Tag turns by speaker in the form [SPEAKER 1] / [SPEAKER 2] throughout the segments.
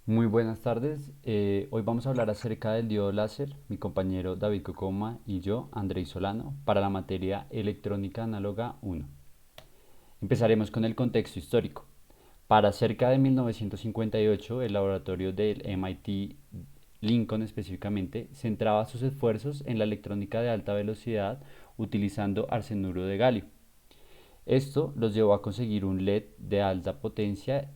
[SPEAKER 1] Muy buenas tardes. Hoy vamos a hablar acerca del diodo láser, mi compañero David Cocoma y yo, Andrei Solano, para la materia Electrónica Análoga 1. Empezaremos con el contexto histórico. Para cerca de 1958, el laboratorio del MIT Lincoln específicamente centraba sus esfuerzos en la electrónica de alta velocidad utilizando arsenuro de galio. Esto los llevó a conseguir un LED de alta potencia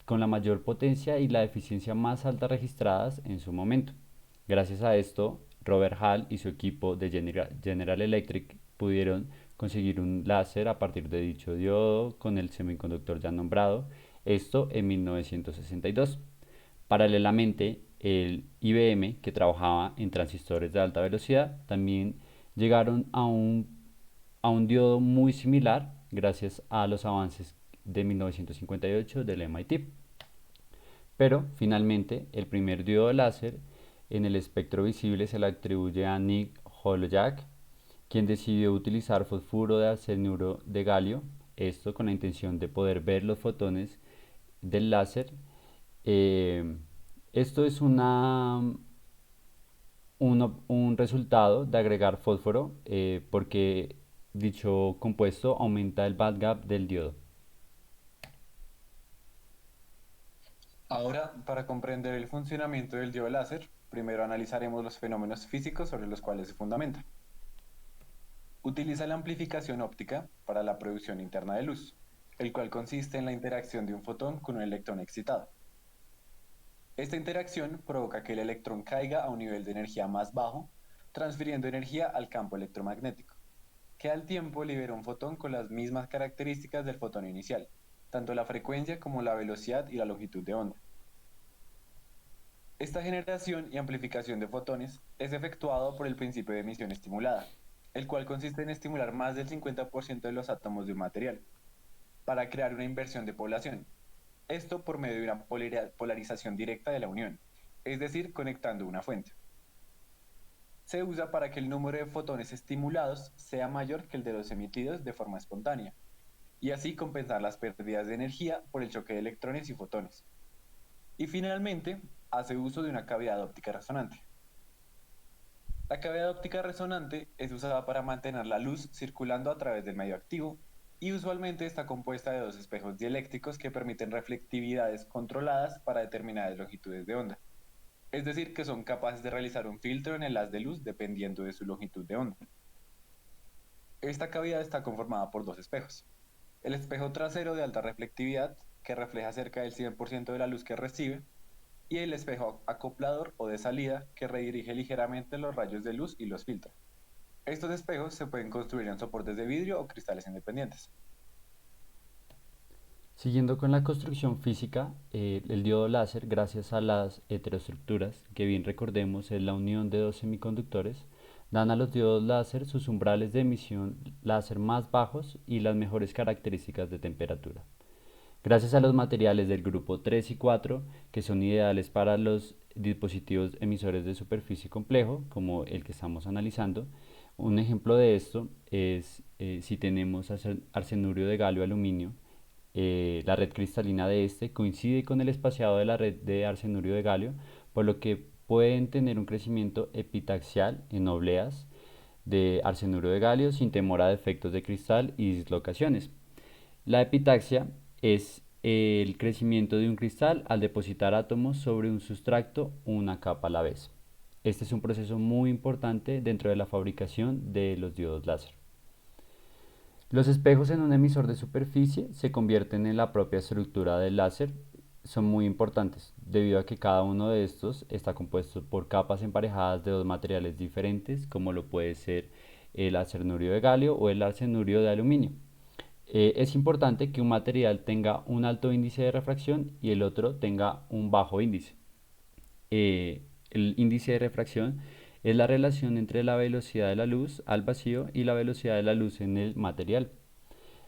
[SPEAKER 1] con la mayor potencia y la eficiencia más alta registradas en su momento. Gracias a esto, Robert Hall y su equipo de General Electric pudieron conseguir un láser a partir de dicho diodo con el semiconductor ya nombrado, esto en 1962. Paralelamente, el IBM, que trabajaba en transistores de alta velocidad, también llegaron a un diodo muy similar gracias a los avances de 1958 del MIT. Pero finalmente el primer diodo láser en el espectro visible se le atribuye a Nick Holojak, quien decidió utilizar fosfuro de arsenuro de galio, esto con la intención de poder ver los fotones del láser. Eh, Esto es un resultado de agregar fósforo porque dicho compuesto aumenta el bandgap del diodo.
[SPEAKER 2] Ahora, para comprender el funcionamiento del diodo láser, primero analizaremos los fenómenos físicos sobre los cuales se fundamenta. Utiliza la amplificación óptica para la producción interna de luz, el cual consiste en la interacción de un fotón con un electrón excitado. Esta interacción provoca que el electrón caiga a un nivel de energía más bajo, transfiriendo energía al campo electromagnético, que al tiempo libera un fotón con las mismas características del fotón inicial, tanto la frecuencia como la velocidad y la longitud de onda. Esta generación y amplificación de fotones es efectuado por el principio de emisión estimulada, el cual consiste en estimular más del 50% de los átomos de un material, para crear una inversión de población. Esto por medio de una polarización directa de la unión, es decir, conectando una fuente. Se usa para que el número de fotones estimulados sea mayor que el de los emitidos de forma espontánea, y así compensar las pérdidas de energía por el choque de electrones y fotones. Y finalmente, hace uso de una cavidad óptica resonante. La cavidad óptica resonante es usada para mantener la luz circulando a través del medio activo y usualmente está compuesta de dos espejos dieléctricos que permiten reflectividades controladas para determinadas longitudes de onda. Es decir, que son capaces de realizar un filtro en el haz de luz dependiendo de su longitud de onda. Esta cavidad está conformada por dos espejos. El espejo trasero de alta reflectividad, que refleja cerca del 100% de la luz que recibe, y el espejo acoplador o de salida, que redirige ligeramente los rayos de luz y los filtra. Estos espejos se pueden construir en soportes de vidrio o cristales independientes.
[SPEAKER 1] Siguiendo con la construcción física, el diodo láser, gracias a las heteroestructuras, que bien recordemos es la unión de dos semiconductores, dan a los diodos láser sus umbrales de emisión láser más bajos y las mejores características de temperatura. Gracias a los materiales del grupo 3 y 4, que son ideales para los dispositivos emisores de superficie complejo, como el que estamos analizando, un ejemplo de esto es si tenemos arsenurio de galio aluminio, la red cristalina de este coincide con el espaciado de la red de arsenurio de galio, por lo que pueden tener un crecimiento epitaxial en obleas de arsenurio de galio sin temor a defectos de cristal y dislocaciones. La epitaxia es el crecimiento de un cristal al depositar átomos sobre un sustrato una capa a la vez. Este es un proceso muy importante dentro de la fabricación de los diodos láser. Los espejos en un emisor de superficie se convierten en la propia estructura del láser. Son muy importantes debido a que cada uno de estos está compuesto por capas emparejadas de dos materiales diferentes, como lo puede ser el arsenurio de galio o el arsenurio de aluminio. Es importante que un material tenga un alto índice de refracción y el otro tenga un bajo índice. El índice de refracción es la relación entre la velocidad de la luz al vacío y la velocidad de la luz en el material.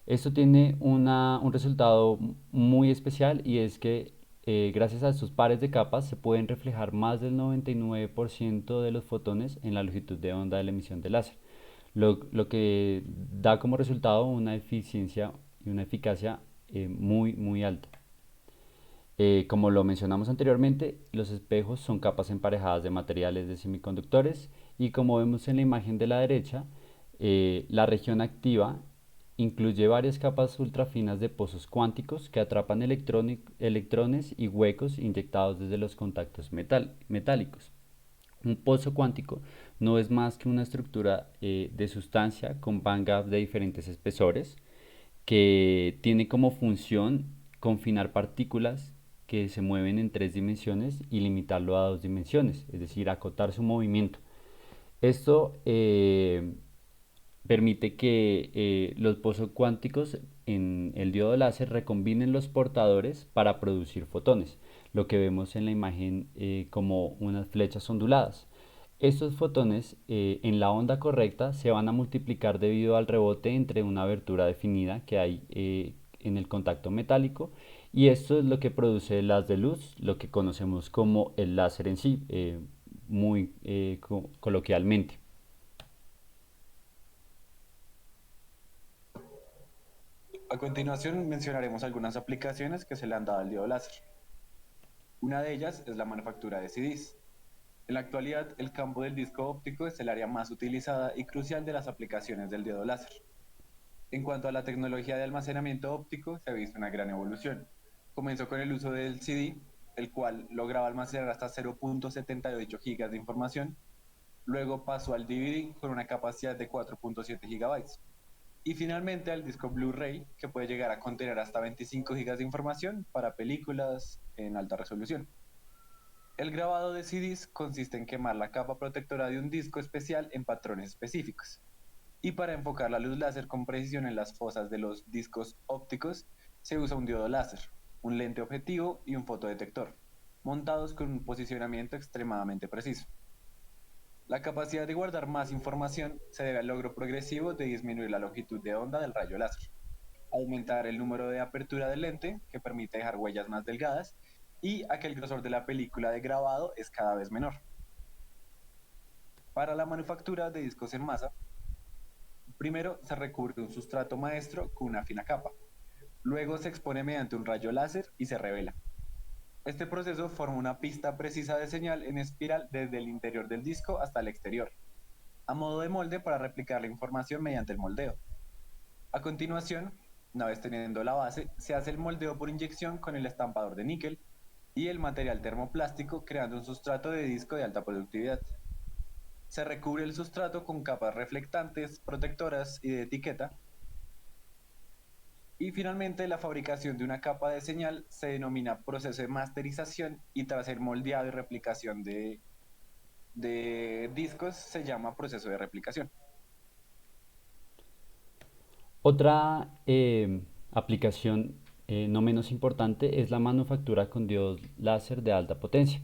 [SPEAKER 1] Esto tiene un resultado muy especial y es que gracias a estos pares de capas se pueden reflejar más del 99% de los fotones en la longitud de onda de la emisión de láser, lo que da como resultado una eficiencia y una eficacia muy alta. Como lo mencionamos anteriormente, los espejos son capas emparejadas de materiales de semiconductores y como vemos en la imagen de la derecha, la región activa incluye varias capas ultrafinas de pozos cuánticos que atrapan electrones y huecos inyectados desde los contactos metálicos. Un pozo cuántico no es más que una estructura de sustancia con bandgap de diferentes espesores que tiene como función confinar partículas que se mueven en tres dimensiones y limitarlo a dos dimensiones, es decir, acotar su movimiento. Esto permite que los pozos cuánticos en el diodo láser recombinen los portadores para producir fotones, lo que vemos en la imagen como unas flechas onduladas. Estos fotones en la onda correcta se van a multiplicar debido al rebote entre una abertura definida que hay en el contacto metálico y esto es lo que produce el haz de luz, lo que conocemos como el láser en sí, muy coloquialmente.
[SPEAKER 2] A continuación mencionaremos algunas aplicaciones que se le han dado al diodo láser. Una de ellas es la manufactura de CDs. En la actualidad, el campo del disco óptico es el área más utilizada y crucial de las aplicaciones del diodo láser. En cuanto a la tecnología de almacenamiento óptico, se ha visto una gran evolución. Comenzó con el uso del CD, el cual lograba almacenar hasta 0.78 GB de información. Luego pasó al DVD con una capacidad de 4.7 GB. Y finalmente al disco Blu-ray, que puede llegar a contener hasta 25 GB de información para películas en alta resolución. El grabado de CDs consiste en quemar la capa protectora de un disco especial en patrones específicos. Y para enfocar la luz láser con precisión en las fosas de los discos ópticos, se usa un diodo láser, un lente objetivo y un fotodetector, montados con un posicionamiento extremadamente preciso. La capacidad de guardar más información se debe al logro progresivo de disminuir la longitud de onda del rayo láser, aumentar el número de apertura del lente, que permite dejar huellas más delgadas, y a que el grosor de la película de grabado es cada vez menor. Para la manufactura de discos en masa, primero se recubre un sustrato maestro con una fina capa, luego se expone mediante un rayo láser y se revela. Este proceso forma una pista precisa de señal en espiral desde el interior del disco hasta el exterior, a modo de molde para replicar la información mediante el moldeo. A continuación, una vez teniendo la base, se hace el moldeo por inyección con el estampador de níquel y el material termoplástico creando un sustrato de disco de alta productividad. Se recubre el sustrato con capas reflectantes, protectoras y de etiqueta. Y finalmente la fabricación de una capa de señal se denomina proceso de masterización y tras el moldeado y replicación de discos se llama proceso de replicación.
[SPEAKER 1] Otra aplicación no menos importante es la manufactura con diodos láser de alta potencia.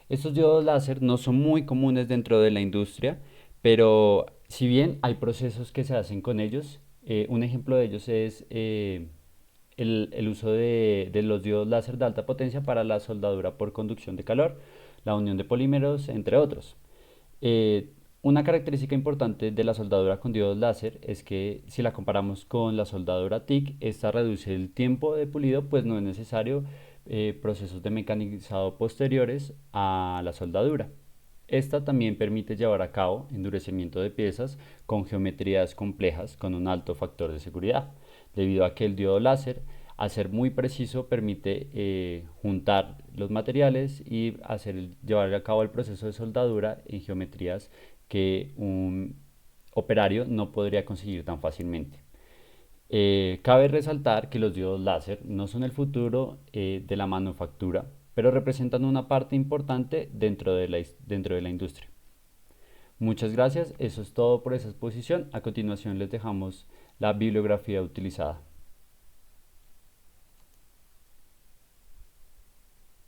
[SPEAKER 1] Estos diodos láser no son muy comunes dentro de la industria, pero si bien hay procesos que se hacen con ellos, un ejemplo de ellos es el uso de los diodos láser de alta potencia para la soldadura por conducción de calor, la unión de polímeros, entre otros. Eh, una característica importante de la soldadura con diodos láser es que si la comparamos con la soldadura TIC, esta reduce el tiempo de pulido, pues no es necesario procesos de mecanizado posteriores a la soldadura. Esta también permite llevar a cabo endurecimiento de piezas con geometrías complejas con un alto factor de seguridad, debido a que el diodo láser, al ser muy preciso, permite juntar los materiales y llevar a cabo el proceso de soldadura en geometrías que un operario no podría conseguir tan fácilmente. Cabe resaltar que los diodos láser no son el futuro de la manufactura, pero representan una parte importante dentro de la industria. Muchas gracias, eso es todo por esa exposición. A continuación les dejamos la bibliografía utilizada.